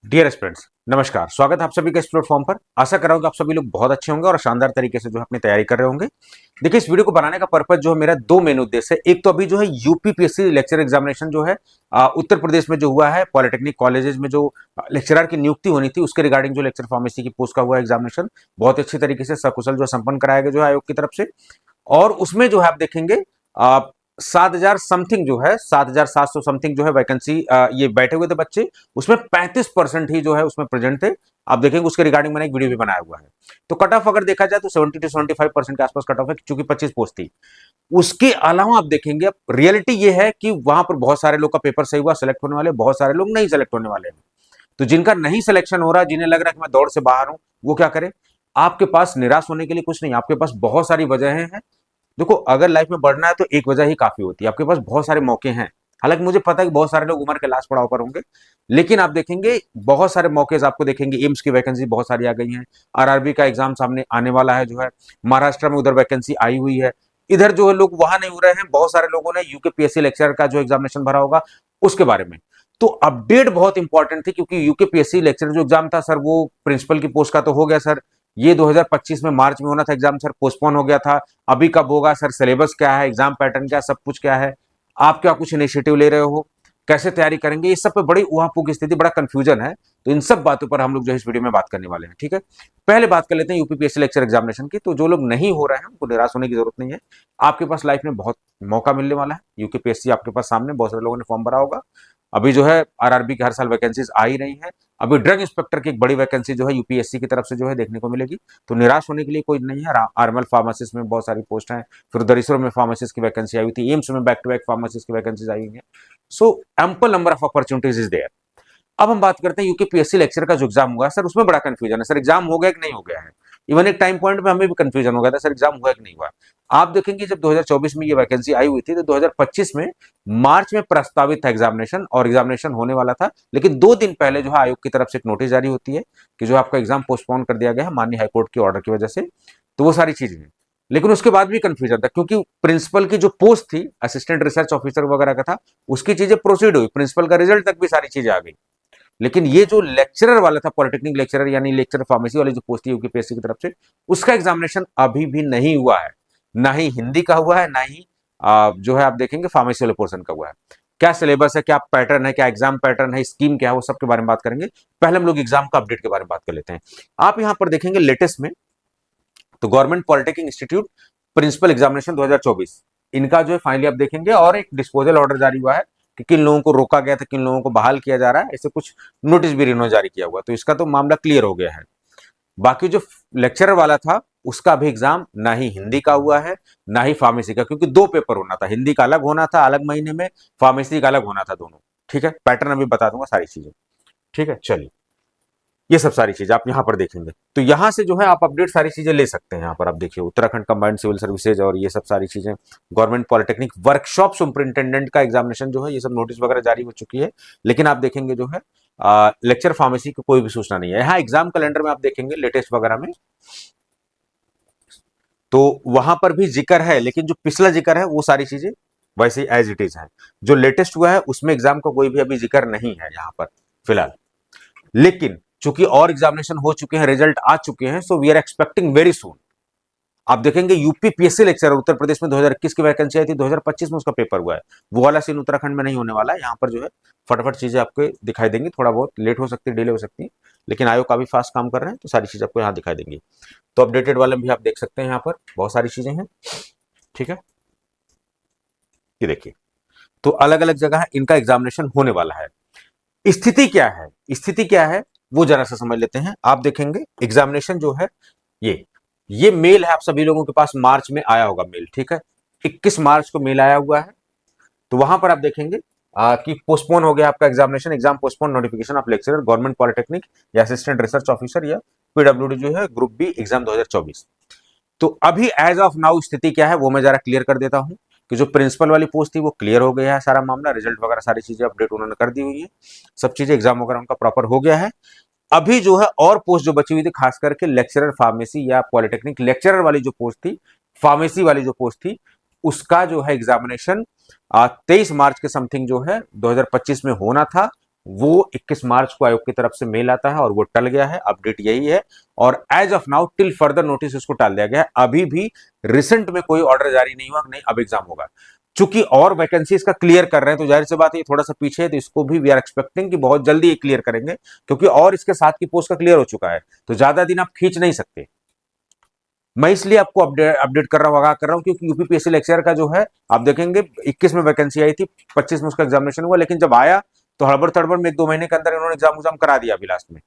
Dear students, नमस्कार। स्वागत है आप सभी का इस प्लेटफॉर्म पर। आशा कर रहा हूँ कि आप सभी लोग बहुत अच्छे होंगे और शानदार तरीके से जो है अपनी तैयारी कर रहे होंगे। देखिए, इस वीडियो को बनाने का पर्पज जो है मेरा दो मेन उद्देश्य है। एक तो अभी जो है यूपीपीएससी लेक्चर एग्जामिनेशन जो है उत्तर प्रदेश में जो हुआ है, पॉलिटेक्निक कॉलेजेस में जो लेक्चरर की नियुक्ति होनी थी उसके रिगार्डिंग जो लेक्चर फार्मेसी की पोस्ट का हुआ एग्जामिनेशन बहुत अच्छी तरीके से सकुशल जो संपन्न कराया गया जो है आयोग की तरफ से। और उसमें जो है आप देखेंगे 7,000 समथिंग जो है 7,700 समथिंग जो है वैकेंसी ये बैठे हुए थे बच्चे। उसमें 35% ही जो है उसमें प्रेजेंट थे। आप देखेंगे उसके रिगार्डिंग मैंने एक वीडियो भी बनाया हुआ है। तो कट ऑफ अगर देखा जाए तो 70 to 75% के आसपास कट ऑफ है, चूंकि 25 पोस्ट थी। उसके अलावा आप देखेंगे, अब रियलिटी ये है कि वहां पर बहुत सारे लोग का पेपर सही हुआ, सेलेक्ट होने वाले, बहुत सारे लोग नहीं सेलेक्ट होने वाले हैं। तो जिनका नहीं सिलेक्शन हो रहा, जिन्हें लग रहा है कि मैं दौड़ से बाहर हूं, वो क्या करें? आपके पास निराश होने के लिए कुछ नहीं, आपके पास बहुत सारी वजहें हैं। देखो, अगर लाइफ में बढ़ना है तो एक वजह ही काफी होती है। आपके पास बहुत सारे मौके हैं। हालांकि मुझे पता है कि बहुत सारे लोग उम्र के लास्ट पड़ाव पर होंगे, लेकिन आप देखेंगे बहुत सारे मौके आपको देखेंगे। एम्स की वैकेंसी बहुत सारी आ गई है, आरआरबी का एग्जाम सामने आने वाला है जो है, महाराष्ट्र में उधर वैकेंसी आई हुई है। इधर जो है लोग वहां नहीं हो रहे हैं। बहुत सारे लोगों ने यूकेपीएससी लेक्चर का जो एग्जामिनेशन भरा होगा उसके बारे में। तो अपडेट बहुत इंपॉर्टेंट थी, क्योंकि यूकेपीएससी लेक्चर जो एग्जाम था सर, वो प्रिंसिपल की पोस्ट का तो हो गया सर। ये 2025 में मार्च में होना था एग्जाम सर, पोस्टपोन हो गया था। अभी कब होगा सर? सिलेबस क्या है, एग्जाम पैटर्न क्या, सब कुछ क्या है, आप क्या कुछ इनिशिएटिव ले रहे हो, कैसे तैयारी करेंगे, ये सब पे बड़ी उहापोह की स्थिति, बड़ा कंफ्यूजन है। तो इन सब बातों पर हम लोग जो है इस वीडियो में बात करने वाले हैं। ठीक है, पहले बात कर लेते हैं यूपीपीएससी लेक्चर एग्जामिनेशन की। तो जो लोग नहीं हो रहे हैं उनको निराश होने की जरूरत नहीं है। आपके पास लाइफ में बहुत मौका मिलने वाला है। यूपीपीएससी आपके पास सामने, बहुत सारे लोगों ने फॉर्म भरा होगा। अभी जो है आरआरबी की हर साल वैकेंसीज आ ही रही है। अभी ड्रग इंस्पेक्टर की एक बड़ी वैकेंसी जो है यूपीएससी की तरफ से जो है देखने को मिलेगी। तो निराश होने के लिए कोई नहीं है। आर्मल फार्मासिस्ट में बहुत सारी पोस्ट हैं, फिर उधर इसरो में फार्मासिस्ट की वैकेंसी आई हुई थी, एम्स में बैक टू बैक फार्मासिस्ट की वैकेंसीज आई हुई है। So ample number of opportunities is there. अब हम बात करते हैं यूपीपीएससी लेक्चर का जो एग्जाम हुआ सर, उसमें बड़ा कंफ्यूजन है। सर एग्जाम हो गया कि नहीं हो गया है? इवन एक टाइम पॉइंट पे हमें भी कंफ्यूजन हो गया था, सर एग्जाम हुआ कि नहीं हुआ। आप देखेंगे जब 2024 में ये वैकेंसी आई हुई थी तो 2025 में मार्च में प्रस्तावित था एग्जामिनेशन, और एग्जामिनेशन होने वाला था। लेकिन 2 दिन पहले जो है आयोग की तरफ से एक नोटिस जारी होती है कि जो आपका एग्जाम पोस्टपोन कर दिया गया है माननीय हाईकोर्ट के ऑर्डर की वजह से। तो वो सारी चीजें हैं। लेकिन उसके बाद भी कंफ्यूजन था, क्योंकि प्रिंसिपल की जो पोस्ट थी असिस्टेंट रिसर्च ऑफिसर वगैरह का था, उसकी चीजें प्रोसीड हुई, प्रिंसिपल का रिजल्ट तक भी सारी चीजें आ गई। लेकिन ये जो लेक्चरर वाला था, पॉलिटेक्निक लेक्चरर यानी लेक्चर फार्मेसी वाली जो पोस्ट थी यूपीपीएससी की तरफ से, उसका एग्जामिनेशन अभी भी नहीं हुआ है। ना ही हिंदी का हुआ है, ना ही जो है आप देखेंगे फार्मेसी वाले पोर्शन का हुआ है। क्या सिलेबस है, क्या पैटर्न है, क्या एग्जाम पैटर्न है, स्कीम क्या है, वो सब के बारे में बात करेंगे। पहले हम लोग एग्जाम का अपडेट के बारे में बात कर लेते हैं। आप यहां पर देखेंगे लेटेस्ट में, तो government polytechnic institute principal examination 2024, इनका जो है फाइनली आप देखेंगे, और एक डिस्पोजल ऑर्डर जारी हुआ है कि किन लोगों को रोका गया था, किन लोगों को बहाल किया जा रहा है, ऐसे कुछ नोटिस भी इन्होंने जारी किया हुआ। तो इसका तो मामला क्लियर हो गया है। बाकी जो लेक्चरर वाला था उसका भी एग्जाम ना ही हिंदी का हुआ है, ना ही फार्मेसी का, क्योंकि 2 पेपर होना था, हिंदी का अलग होना था अलग महीने में, फार्मेसी का अलग होना था दोनों। ठीक है, पैटर्न अभी बता दूंगा सारी चीजें। ठीक है, चलिए, ये सब सारी चीजें आप यहां पर देखेंगे। तो यहां से जो है आप अपडेट सारी चीजें ले सकते हैं। यहां पर आप देखिए उत्तराखंड कंबाइंड सिविल सर्विसेज और ये सब सारी चीजें, गवर्नमेंट पॉलिटेक्निक वर्कशॉप सुपरिंटेंडेंट का एग्जामिनेशन जो है, ये सब नोटिस वगैरह जारी हो चुकी है। लेकिन आप देखेंगे जो है लेक्चर फार्मेसी की कोई भी सूचना नहीं है। यहाँ एग्जाम कैलेंडर में आप देखेंगे लेटेस्ट वगैरह में, तो वहां पर भी जिक्र है, लेकिन जो पिछला जिक्र है वो सारी चीजें वैसे एज इट इज है। जो लेटेस्ट हुआ है उसमें एग्जाम का कोई भी अभी जिक्र नहीं है यहाँ पर फिलहाल। लेकिन चूंकि और एग्जामिनेशन हो चुके हैं, रिजल्ट आ चुके हैं, so we are expecting very soon. आप देखेंगे यूपीपीएससी लेक्चर उत्तर प्रदेश में 2021 की वैकेंसी आई थी, 2025 में उसका पेपर हुआ है। वो वाला सीन उत्तराखंड में नहीं होने वाला है। यहाँ पर जो है फटाफट चीजें आपको दिखाई देंगी, थोड़ा बहुत लेट हो सकती है, डिले हो सकती है, लेकिन आयोग काफी फास्ट काम कर रहे हैं, तो सारी चीज आपको यहाँ दिखाई देंगी। तो अपडेटेड वाले भी आप देख सकते हैं, यहाँ पर बहुत सारी चीजें हैं। ठीक है, ये देखिए, तो अलग अलग जगह इनका एग्जामिनेशन होने वाला है। स्थिति क्या है, स्थिति क्या है वो जरा सा समझ लेते हैं। आप देखेंगे एग्जामिनेशन जो है, ये मेल है, आप सभी लोगों के पास मार्च में आया होगा मेल। ठीक है, 21 मार्च को मेल आया हुआ है। तो वहां पर आप देखेंगे कि पोस्टपोन हो गया आपका examination, exam postpone, notification of lecturer government polytechnic या असिस्टेंट रिसर्च ऑफिसर या पीडब्ल्यूडी जो है ग्रुप बी एग्जाम 2024। तो अभी एज ऑफ नाउ स्थिति क्या है वो मैं जरा क्लियर कर देता हूं, कि जो प्रिंसिपल वाली पोस्ट थी वो क्लियर हो गया है, सारा मामला, रिजल्ट वगैरह सारी चीजें अपडेट उन्होंने कर दी हुई है, सब चीजें एग्जाम वगैरह उनका प्रॉपर हो गया है। अभी जो है और पोस्ट जो बची हुई थी, खास करके लेक्चरर फार्मेसी या पॉलिटेक्निक लेक्चरर वाली जो पोस्ट थी, फार्मेसी वाली जो पोस्ट थी, उसका जो है एग्जामिनेशन 23 मार्च के समथिंग जो है 2025 में होना था, वो 21 मार्च को आयोग की तरफ से मेल आता है और वो टल गया है, अपडेट यही है। और as of now till further notice इसको टाल दिया गया है। अभी भी रिसेंट में कोई ऑर्डर जारी नहीं हुआ, नहीं अब एग्जाम होगा। चूंकि और वैकेंसीज का क्लियर कर रहे हैं तो जाहिर सी बात है थोड़ा सा पीछे है, तो इसको भी वी आर एक्सपेक्टिंग कि बहुत जल्दी ये क्लियर करेंगे, क्योंकि और इसके साथ की पोस्ट का क्लियर हो चुका है, तो ज्यादा दिन आप खींच नहीं सकते। मैं इसलिए आपको अपडेट कर रहा हूं, आगाह कर रहा हूं, क्योंकि यूपीपीएससी लेक्चर का जो है आप देखेंगे 21 में वैकेंसी आई थी, 25 में उसका एग्जामिनेशन हुआ, लेकिन जब आया तो हड़बड़ तड़बड़ में 1-2 महीने के अंदर इन्होंने एग्जाम करा दिया अभी लास्ट में।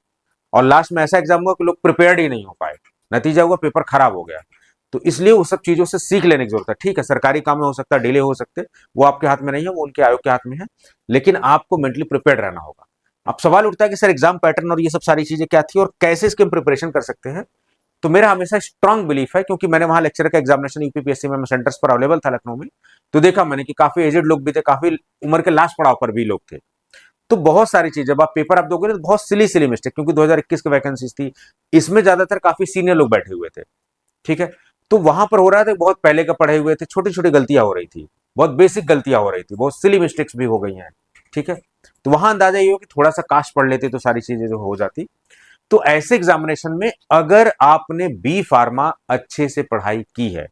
और लास्ट में ऐसा एग्जाम हुआ कि लोग प्रिपेयर्ड ही नहीं हो पाए, नतीजा हुआ पेपर खराब हो गया। तो इसलिए वो सब चीजों से सीख लेने की जरूरत है। ठीक है, सरकारी काम में हो सकता है डिले हो सकते, वो आपके हाथ में नहीं है, वो उनके आयोग के हाथ में है, लेकिन आपको मेंटली प्रिपेयर्ड रहना होगा। अब सवाल उठता है कि सर एग्जाम पैटर्न और ये सब सारी चीजें क्या थी और कैसे इसके प्रिपरेशन कर सकते हैं। तो मेरा हमेशा स्ट्रांग बिलीफ है, क्योंकि मैंने वहां लेक्चर का एग्जामिनेशन यूपीपीएससी में सेंटर्स पर अवेलेबल था लखनऊ में, तो देखा मैंने कि काफी एजेड लोग भी थे, काफी उम्र के लास्ट पड़ाव पर भी लोग थे। तो बहुत सारी चीज जब आप पेपर आप दोगे ना तो बहुत सिली मिस्टेक, क्योंकि 2021 की वैकेंसीज थी, इसमें ज्यादातर काफी सीनियर लोग बैठे हुए थे। ठीक है, तो वहां पर हो रहा था बहुत पहले का पढ़े हुए थे, छोटी छोटी गलतियां हो रही थी, बहुत बेसिक गलतियां हो रही थी, बहुत सिली मिस्टेक्स भी हो गई हैं। ठीक है, तो वहां अंदाजा ये हो कि थोड़ा सा काश पढ़ लेते तो सारी चीजें जो हो जाती। तो ऐसे एग्जामिनेशन में अगर आपने बी फार्मा अच्छे से पढ़ाई की है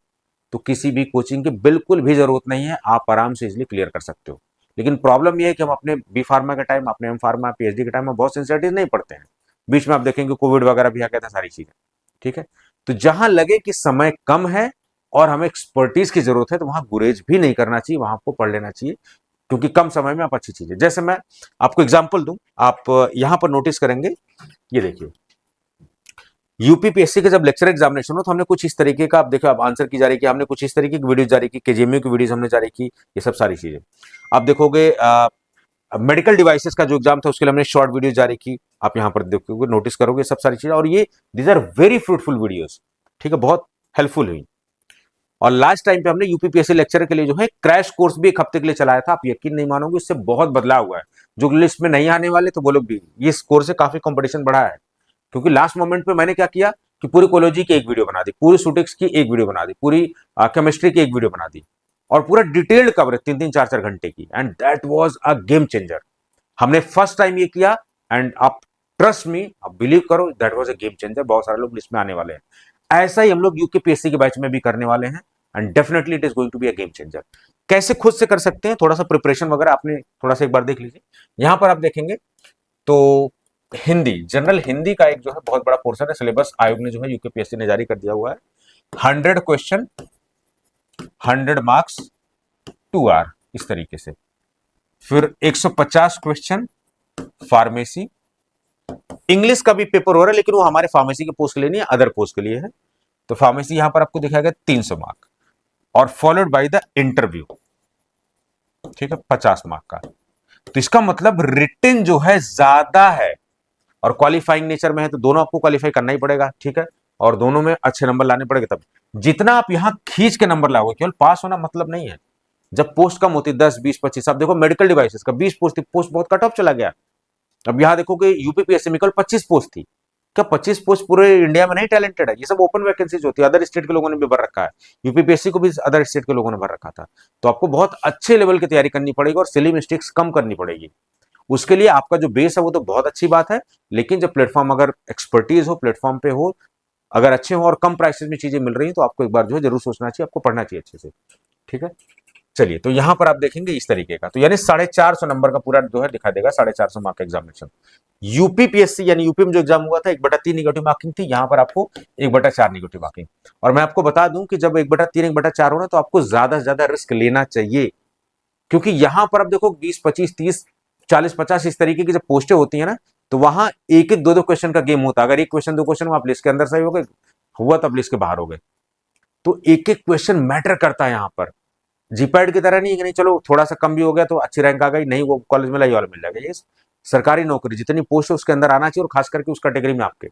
तो किसी भी कोचिंग की बिल्कुल भी जरूरत नहीं है, आप आराम से इजिली क्लियर कर सकते हो। लेकिन प्रॉब्लम यह है कि हम अपने बी फार्मा के टाइम, अपने एम फार्मा पीएचडी के टाइम में बहुत सिंसियरिटीज नहीं पढ़ते हैं। बीच में आप देखेंगे कोविड वगैरह भी आ गया था, सारी चीजें। ठीक है, तो जहां लगे कि समय कम है और हमें एक्सपर्टीज की जरूरत है तो वहां गुरेज भी नहीं करना चाहिए, वहां आपको पढ़ लेना चाहिए, क्योंकि कम समय में आप अच्छी चीजें। जैसे मैं आपको एग्जाम्पल दूं, आप यहां पर नोटिस करेंगे, ये देखिए यूपीपीएससी के जब लेक्चर एग्जामिनेशन हो तो हमने कुछ इस तरीके का, आप देखो आप आंसर की जारी की, हमने कुछ इस तरीके की वीडियो जारी की, केजीएमयू की वीडियोस हमने जारी की, ये सब सारी चीजें आप देखोगे। मेडिकल डिवाइसेस का जो एग्जाम था उसके लिए हमने शॉर्ट वीडियो जारी की, आप यहां पर देखोगे, नोटिस करोगे सब सारी चीजें, और ये these are very fruitful videos. ठीक है, बहुत हेल्पफुल हुई। और लास्ट टाइम पे हमने यूपीपीएससी लेक्चर के लिए जो है क्रैश कोर्स भी 1 हफ्ते के लिए चलाया था, आप यकीन नहीं मानोगे उससे बहुत बदलाव हुआ है। जो लिस्ट में नहीं आने वाले तो वो लोग भी, ये कोर्स से काफी कंपटीशन बढ़ा है, क्योंकि लास्ट मोमेंट पे मैंने क्या किया कि पूरी कोलोजी की एक वीडियो बना दी, पूरी सुटिक्स की एक वीडियो बना दी, पूरी केमिस्ट्री की एक वीडियो बना दी, और पूरा डिटेल्ड कवरेज 3-3 4-4 घंटे की, and that was a game changer. हमने फर्स्ट टाइम ये किया, एंड आप ट्रस्ट मी, आप बिलीव करो, that was a game changer. बहुत सारे लोग लिस्ट में आने वाले हैं, ऐसा ही हम लोग यूकेपीएससी के बैच में भी करने वाले हैं, and definitely it is going to be a game changer. कैसे खुद से कर सकते हैं, थोड़ा सा प्रिपरेशन वगैरह आपने थोड़ा सा एक बार देख लीजिए। यहां पर आप देखेंगे तो हिंदी, जनरल हिंदी का एक जो है बहुत बड़ा पोर्शन है, सिलेबस आयोग ने जो है यूकेपीएससी ने जारी कर दिया हुआ है। 100 क्वेश्चन, 100 मार्क्स, 2 आवर, इस तरीके से। फिर 150 क्वेश्चन फार्मेसी, इंग्लिश का भी पेपर हो रहा है, लेकिन वो हमारे फार्मेसी के पोस्ट के लिए नहीं है, अदर पोस्ट के लिए है। तो फार्मेसी यहां पर आपको दिखाया गया 300 मार्क, और फॉलोड बाय द इंटरव्यू। ठीक है, 50 मार्क का। तो इसका मतलब रिटन जो है ज्यादा है, और क्वालिफाइंग नेचर में है, तो दोनों आपको क्वालिफाई करना ही पड़ेगा। ठीक है, और दोनों में अच्छे नंबर लाने पड़ेंगे, तब जितना आप यहां खींच के नंबर लाओगे, केवल पास होना मतलब नहीं है। जब पोस्ट कम होती है 10, 20, 25, आप देखो मेडिकल डिवाइसेस का 20 पोस्ट थी, पोस्ट बहुत कट ऑफ चला गया। अब यहां देखोगे यूपीपीएससी में केवल 25 पोस्ट थी। क्या 25 पोस्ट पूरे इंडिया में नहीं टैलेंटेड है? ये सब ओपन वैकेंसीज होती है, अदर स्टेट के लोगों ने भी भर रखा है, यूपीपीएससी को भी अदर स्टेट के लोगों ने भर रखा था। तो आपको बहुत अच्छे लेवल की तैयारी करनी पड़ेगी और सिली मिस्टेक्स कम करनी पड़ेगी। उसके लिए आपका जो बेस है वो तो बहुत अच्छी बात है, लेकिन जब प्लेटफॉर्म अगर एक्सपर्टीज हो, प्लेटफॉर्म पे हो, अगर अच्छे हो और कम प्राइसेस में चीजें मिल रही हैं, तो आपको एक बार जो है जरूर सोचना चाहिए, आपको पढ़ना चाहिए अच्छे से। ठीक है, चलिए, तो यहां पर आप देखेंगे इस तरीके का, तो यानी 450 नंबर का पूरा जो है दिखा देगा, 450 मार्क का एग्जामिनेशन। यूपीपीएससी यानी यूपी में जो एग्जाम हुआ था 1/3 निगेटिव मार्किंग थी, यहां पर आपको 1/4 निगेटिव मार्किंग। और मैं आपको बता दूं कि जब 1/3 1/4 हो ना, तो आपको ज्यादा से ज्यादा रिस्क लेना चाहिए, क्योंकि यहां पर आप देखो 20, 25, 30, 40, 50 इस तरीके की जब पोस्टें होती है ना, तो वहां एक एक 2-2 क्वेश्चन का गेम होता है। अगर एक क्वेश्चन 2 क्वेश्चन आप लिस्ट के अंदर सही हो गए, हुआ तब लिस्ट के बाहर हो गए। तो एक एक क्वेश्चन मैटर करता है यहां पर, जीपैड की तरह नहीं है कि नहीं चलो थोड़ा सा कम भी हो गया तो अच्छी रैंक आ गई, नहीं वो कॉलेज में लाई वाला मिल जाएगा। ये सरकारी नौकरी जितनी पोस्ट है उसके अंदर आना चाहिए, और खास करके उस कैटेगरी में आपके।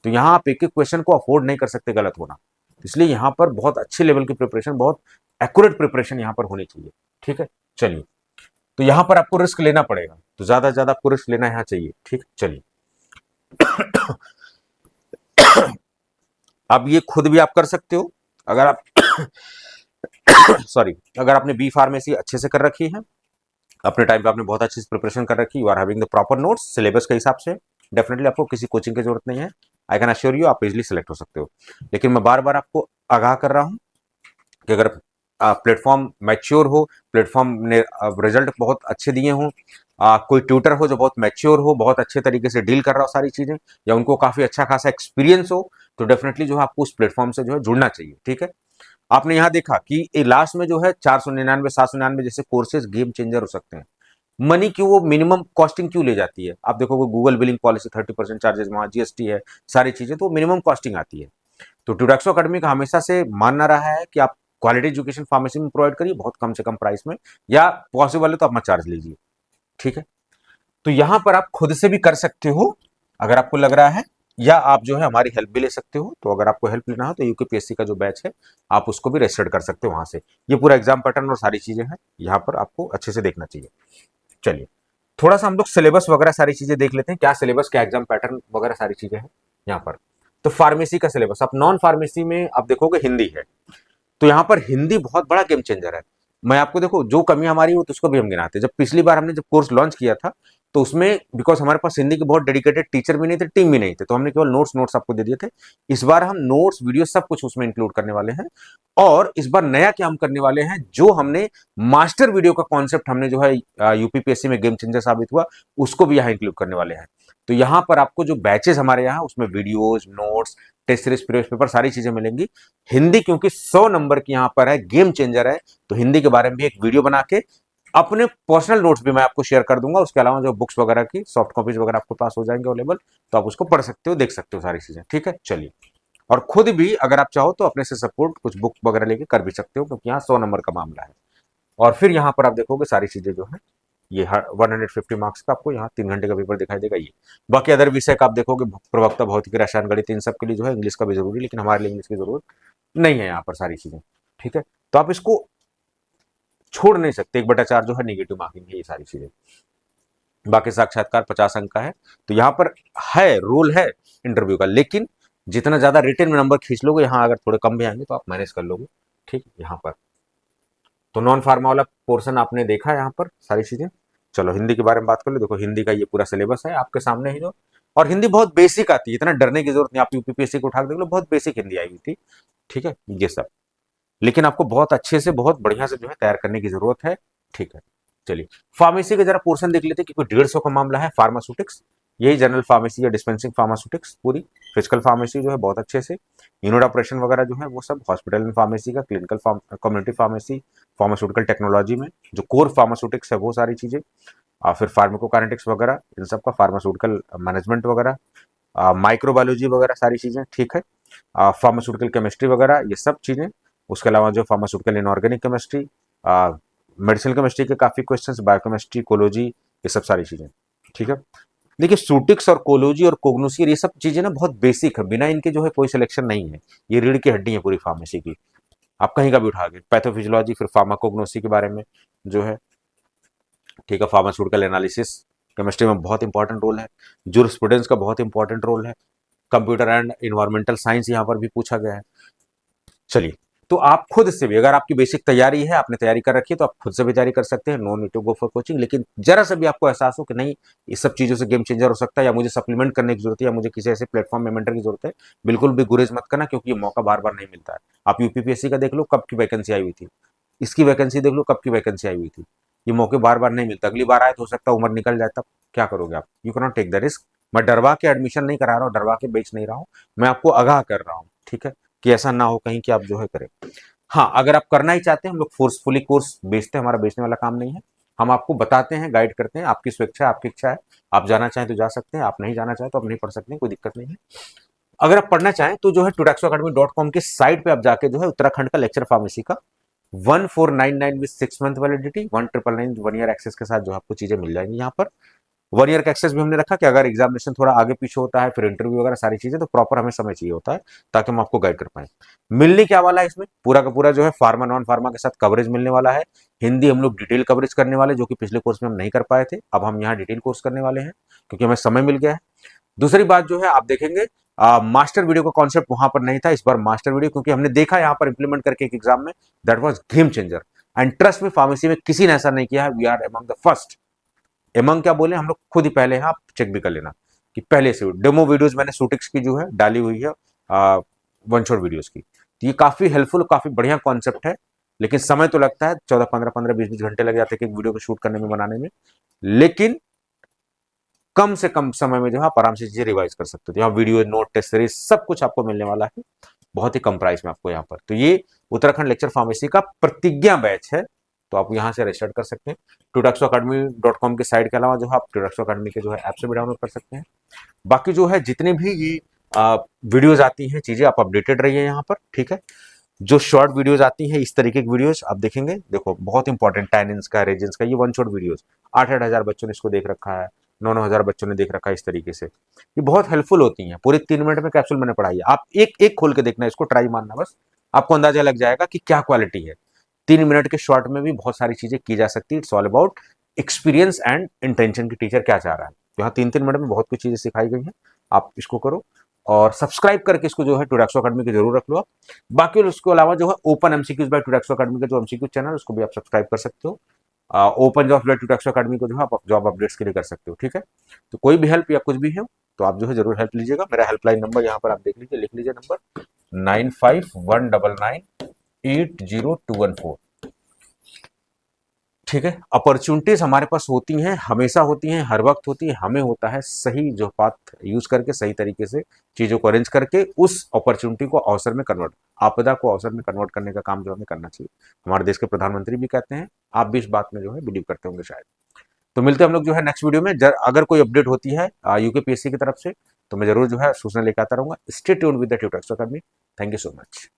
तो यहाँ आप एक एक क्वेश्चन को अफोर्ड नहीं कर सकते गलत होना, इसलिए यहाँ पर बहुत अच्छे लेवल की प्रिपरेशन, बहुत एक्यूरेट प्रिपरेशन यहाँ पर होनी चाहिए। ठीक है, चलिए, तो यहां पर आपको रिस्क लेना पड़ेगा, तो ज्यादा से ज्यादा आपको रिस्क लेना यहां चाहिए। ठीक, चलिए। अब ये खुद भी आप कर सकते हो, अगर आप सॉरी, अगर आपने बी फार्मेसी अच्छे से कर रखी है, अपने टाइम पे आपने बहुत अच्छी प्रिपरेशन कर रखी, you are having the proper notes syllabus के हिसाब से, डेफिनेटली आपको किसी कोचिंग की जरूरत नहीं है। आई कैन अश्योर यू आप इजिली सेलेक्ट हो सकते हो। लेकिन मैं बार बार आपको आगाह कर रहा हूँ कि अगर प्लेटफॉर्म मैच्योर हो, प्लेटफॉर्म ने रिजल्ट बहुत अच्छे दिए हों, कोई ट्यूटर हो जो बहुत मैच्योर हो, बहुत अच्छे तरीके से डील कर रहा हो सारी चीजें, या उनको काफी अच्छा खासा एक्सपीरियंस हो, तो डेफिनेटली जो है आपको उस प्लेटफॉर्म से जो है जुड़ना चाहिए। ठीक है, आपने यहाँ देखा कि लास्ट में जो है 499 799 जैसे कोर्सेज गेम चेंजर हो सकते हैं। मनी क्यों, वो मिनिमम कॉस्टिंग क्यों ले जाती है? आप देखोगे गूगल बिलिंग पॉलिसी 30% चार्जेस, वहां जीएसटी है, सारी चीजें, तो मिनिमम कॉस्टिंग आती है। तो ट्यूडेक्सो अकेडमी का हमेशा से मानना रहा है कि आप क्वालिटी एजुकेशन फार्मेसी में प्रोवाइड करिए बहुत कम से कम प्राइस में, या पॉसिबल है तो अपना चार्ज लीजिए। ठीक है, तो यहां पर आप खुद से भी कर सकते हो अगर आपको लग रहा है, या आप जो है हमारी हेल्प भी ले सकते हो। तो अगर आपको हेल्प लेना हो तो यूकेपीएससी का जो बैच है आप उसको भी रजिस्टर्ड कर सकते हो वहां से। ये पूरा एग्जाम पैटर्न और सारी चीजें हैं, यहाँ पर आपको अच्छे से देखना चाहिए। चलिए, थोड़ा सा हम लोग सिलेबस वगैरह सारी चीजें देख लेते हैं, क्या सिलेबस, क्या एग्जाम पैटर्न वगैरह सारी चीजें हैं यहाँ पर। तो फार्मेसी का सिलेबस, आप नॉन फार्मेसी में आप देखोगे हिंदी है, तो यहाँ पर हिंदी बहुत बड़ा गेम चेंजर है। मैं आपको देखो जो कमी हमारी हो तो उसको भी हम गिनाते हैं। जब पिछली बार हमने जब कोर्स लॉन्च किया था तो उसमें बिकॉज हमारे पास हिंदी के बहुत डेडिकेटेड टीचर भी नहीं थे, टीम भी नहीं थे, तो हमने केवल नोट्स नोट्स आपको दे दिए थे। इस बार हम नोट्स वीडियो सब कुछ उसमें इंक्लूड करने वाले हैं। और इस बार नया क्या हम करने वाले हैं, जो हमने मास्टर वीडियो का कॉन्सेप्ट हमने जो है यूपीपीएससी में गेम चेंजर साबित हुआ, उसको भी यहाँ इंक्लूड करने वाले हैं। तो यहाँ पर आपको जो बैचेस हमारे यहाँ उसमें videos, notes, test series, previous paper, सारी चीजें मिलेंगी। हिंदी क्योंकि 100 नंबर की यहाँ पर है, गेम चेंजर है, तो हिंदी के बारे में भी एक वीडियो बना के अपने पर्सनल नोट्स भी मैं आपको शेयर कर दूंगा। उसके अलावा जो बुक्स वगैरह की सॉफ्ट कॉपीज वगैरह आपके पास हो जाएंगे अवेलेबल, तो आप उसको पढ़ सकते हो, देख सकते हो सारी चीजें। ठीक है, चलिए, और खुद भी अगर आप चाहो तो अपने से सपोर्ट कुछ बुक वगैरह लेके कर भी सकते हो, क्योंकि यहाँ 100 नंबर का मामला है। और फिर यहाँ पर आप देखोगे सारी चीजें जो है ये 150 मार्क्स का आपको यहाँ 3 घंटे का पेपर दिखाई देगा। ये बाकी अदर विषय का आप देखोगे, प्रवक्ता, भौतिकी, रसायन, गणित, इन सब के लिए जो है इंग्लिश का भी जरूरी, लेकिन हमारे लिए इंग्लिश की जरूरत नहीं है यहाँ पर सारी चीजें। ठीक है, तो आप इसको छोड़ नहीं सकते, 1/4 जो है नेगेटिव मार्किंग है ये सारी चीजें। बाकी साक्षात्कार 50 अंक का है, तो यहाँ पर है रूल है इंटरव्यू का, लेकिन जितना ज्यादा रिटर्न में नंबर खींच लोगे, यहाँ अगर थोड़े कम भी आएंगे तो आप मैनेज कर लोगे। ठीक, यहाँ पर तो नॉन फार्मा वाला पोर्शन आपने देखा यहाँ पर सारी चीजें। चलो हिंदी के बारे में बात कर लो। देखो हिंदी का ये पूरा सिलेबस है आपके सामने ही जो, और हिंदी बहुत बेसिक आती है, इतना डरने की जरूरत नहीं। आप यूपीपीएससी को उठा के देख लो, बहुत बेसिक हिंदी आई हुई थी। ठीक है, ये सब, लेकिन आपको बहुत अच्छे से बहुत बढ़िया से जो है तैयार करने की जरूरत है। ठीक है, चलिए फार्मेसी का जरा पोर्शन देख लेते हैं, क्योंकि 150 का मामला है। फार्मास्यूटिक्स, यही जनरल फार्मेसी या डिस्पेंसिंग फार्मास्यूटिक्स पूरी, फिजिकल फार्मेसी जो है बहुत अच्छे से, यूनिट ऑपरेशन वगैरह जो है वो सब, हॉस्पिटल में फार्मेसी का, clinical community pharmacy, pharmaceutical technology में जो कोर फार्मास्यूटिक्स है वो सारी चीजें, फिर फार्माकोकाइनेटिक्स वगैरह इन सब का, फार्मास्यूटिकल मैनेजमेंट वगैरह, माइक्रोबायोलॉजी वगैरह सारी चीजें। ठीक है, फार्मास्यूटिकल केमिस्ट्री वगैरह ये सब चीजें। उसके अलावा जो pharmaceutical inorganic chemistry, medicinal chemistry के काफी क्वेश्चंस, बायोकेमिस्ट्री, कोलोजी, ये सब सारी चीजें। ठीक है, देखिए सूटिक्स और कोलोजी और कोग्नोसियर ये सब चीजें ना बहुत बेसिक है, बिना इनके जो है कोई सिलेक्शन नहीं है। ये रीढ़ की हड्डी है पूरी फार्मेसी की, आप कहीं का भी उठा के, पैथोफिजियोलॉजी, फिर फार्माकोग्नोसी के बारे में जो है। ठीक है, फार्मास्यूटिकल एनालिसिस केमिस्ट्री में बहुत इंपॉर्टेंट रोल है, जूरिस्प्रूडेंस का बहुत इंपॉर्टेंट रोल है, कंप्यूटर एंड इन्वायरमेंटल साइंस यहाँ पर भी पूछा गया है। चलिए, तो आप खुद से भी, अगर आपकी बेसिक तैयारी है, आपने तैयारी कर रखी है, तो आप खुद से भी तैयारी कर सकते हैं, no need to go for coaching. लेकिन जरा सा भी आपको एहसास हो कि नहीं इस सब चीजों से गेम चेंजर हो सकता है, या मुझे सप्लीमेंट करने की जरूरत है, या मुझे किसी ऐसे प्लेटफॉर्म में मेंटर की जरूरत है, बिल्कुल भी गुरेज मत करना, क्योंकि ये मौका बार बार नहीं मिलता है। आप यूपीपीएससी का देख लो, कब की वैकेंसी आई हुई थी, इसकी वैकेंसी देख लो कब की वैकेंसी आई हुई थी। ये मौके बार बार नहीं मिलता, अगली बार आए तो हो सकता है उम्र निकल जाए, तब क्या करोगे आप? You can not take the risk. मैं डरवा के एडमिशन नहीं करा रहा हूँ, डरवा के बेच नहीं रहा हूँ, मैं आपको आगाह कर रहा हूँ। ठीक है, कि ऐसा ना हो कहीं कि आप जो है करें। हाँ, अगर आप करना ही चाहते हैं, हम लोग फोर्सफुली कोर्स बेचते हैं, हमारा बेचने वाला काम नहीं है। हम आपको बताते हैं, गाइड करते हैं, आपकी स्वेच्छा है, आपकी इच्छा है, आप जाना चाहें तो जा सकते हैं, आप नहीं जाना चाहें तो आप नहीं पढ़ सकते हैं, कोई दिक्कत नहीं है। अगर आप पढ़ना चाहें तो जो है tudaxoacademy.com की साइट पे आप जाके जो है उत्तराखंड का लेक्चर फार्मेसी का 1499 with 6 month validity, 1999 1 year access के साथ जो आपको चीजें मिल जाएंगी। यहाँ पर 1 ईयर का एक्सेस भी हमने रखा कि अगर एग्जामिनेशन थोड़ा आगे पीछे होता है, फिर इंटरव्यू वगैरह सारी चीजें, तो प्रॉपर हमें समय चाहिए होता है ताकि हम आपको गाइड कर पाए। मिलने क्या वाला है इसमें, पूरा का पूरा जो है फार्मा नॉन फार्मा के साथ कवरेज मिलने वाला है। हिंदी हम लोग डिटेल कवरेज करने वाले, जो कि पिछले कोर्स में हम नहीं कर पाए थे, अब हम यहाँ डिटेल कोर्स करने वाले हैं क्योंकि हमें समय मिल गया है। दूसरी बात जो है आप देखेंगे, मास्टर वीडियो का कॉन्सेप्ट वहां पर नहीं था, इस बार मास्टर वीडियो, क्योंकि हमने देखा यहाँ पर इंप्लीमेंट करके एक एग्जाम में, that was game changer. And trust में फार्मेसी में किसी ने ऐसा नहीं किया है। We are among the first. Among क्या बोले, हम लोग खुद ही पहले हैं, आप चेक भी कर लेना कि पहले से डेमो वीडियोस मैंने शूटिंग्स की जो है डाली हुई है वन शॉट वीडियोस की। तो ये काफी हेल्पफुल, काफी बढ़िया कॉन्सेप्ट है, लेकिन समय तो लगता है 14, 15, 15, 20 घंटे लग जाते हैं एक वीडियो को शूट करने में, बनाने में, लेकिन कम से कम समय में जो है आप आराम से चीजें रिवाइज कर सकते हो। यहाँ वीडियो, नोट, टेस्ट सीरीज सब कुछ आपको मिलने वाला है बहुत ही कम प्राइस में आपको यहाँ पर। तो ये उत्तराखंड लेक्चर फार्मेसी का प्रतिज्ञा बैच है, तो आप यहाँ से रजिस्टर कर सकते हैं। tutoxoacademy.com के साइट के अलावा जो है आप Tutoxo Academy के जो है ऐप से भी डाउनलोड कर सकते हैं। बाकी जो है जितने भी ये वीडियोज आती हैं, चीजें आप अपडेटेड रहिए यहाँ पर, ठीक है। जो शॉर्ट वीडियोज आती हैं, इस तरीके की वीडियोज आप देखेंगे, देखो बहुत इंपॉर्टेंट, टैनिन्स का, रेजिन्स का, ये वन शॉट वीडियोज 8-8 हजार बच्चों ने इसको देख रखा है, 9-9 हजार बच्चों ने देख रखा है। इस तरीके से ये बहुत हेल्पफुल होती हैं। पूरे 3 मिनट में कैप्सूल मैंने पढ़ाई है, आप एक एक खोल के देखना, इसको ट्राई मारना, बस आपको अंदाजा लग जाएगा कि क्या क्वालिटी है। 3 मिनट के शॉर्ट में भी बहुत सारी चीजें की जा सकती है। It's all about experience and intention की टीचर क्या चाह रहा है। यहाँ 3-3 मिनट में बहुत कुछ चीजें सिखाई गई हैं, आप इसको करो और सब्सक्राइब करके इसको जो है Tutoxo Academy के जरूर रख लो आप। बाकी उसके अलावा जो है open MCQs by Tutoxo Academy का जो एमसीक्यू चैनल, उसको भी आप सब्सक्राइब कर सकते हो। Open jobs by Tutoxo Academy को जो है आप जॉब अपडेट्स के लिए कर सकते हो, ठीक है। तो कोई भी हेल्प या कुछ भी है तो आप जो है जरूर हेल्प लीजिएगा। मेरा हेल्पलाइन नंबर यहाँ पर आप देख लीजिए, लिख लीजिए नंबर 9519980214, ठीक है। अपॉर्चुनिटीज हमारे पास होती हैं, हमेशा होती हैं, हर वक्त होती है। हमें होता है सही जो पाथ यूज करके, सही तरीके से चीजों को अरेंज करके उस अपॉर्चुनिटी को अवसर में कन्वर्ट, आपदा को अवसर में कन्वर्ट करने का काम जो हमें करना चाहिए। हमारे देश के प्रधानमंत्री भी कहते हैं, आप भी इस बात में जो है बिलीव करते होंगे शायद। तो मिलते हैं हम लोग जो है नेक्स्ट वीडियो में। अगर कोई अपडेट होती है यूकेपीएससी की तरफ से तो मैं जरूर जो है सूचना लेकर आता रहूंगा। Stay tuned with the Tutoxo Academy। Thank you so much.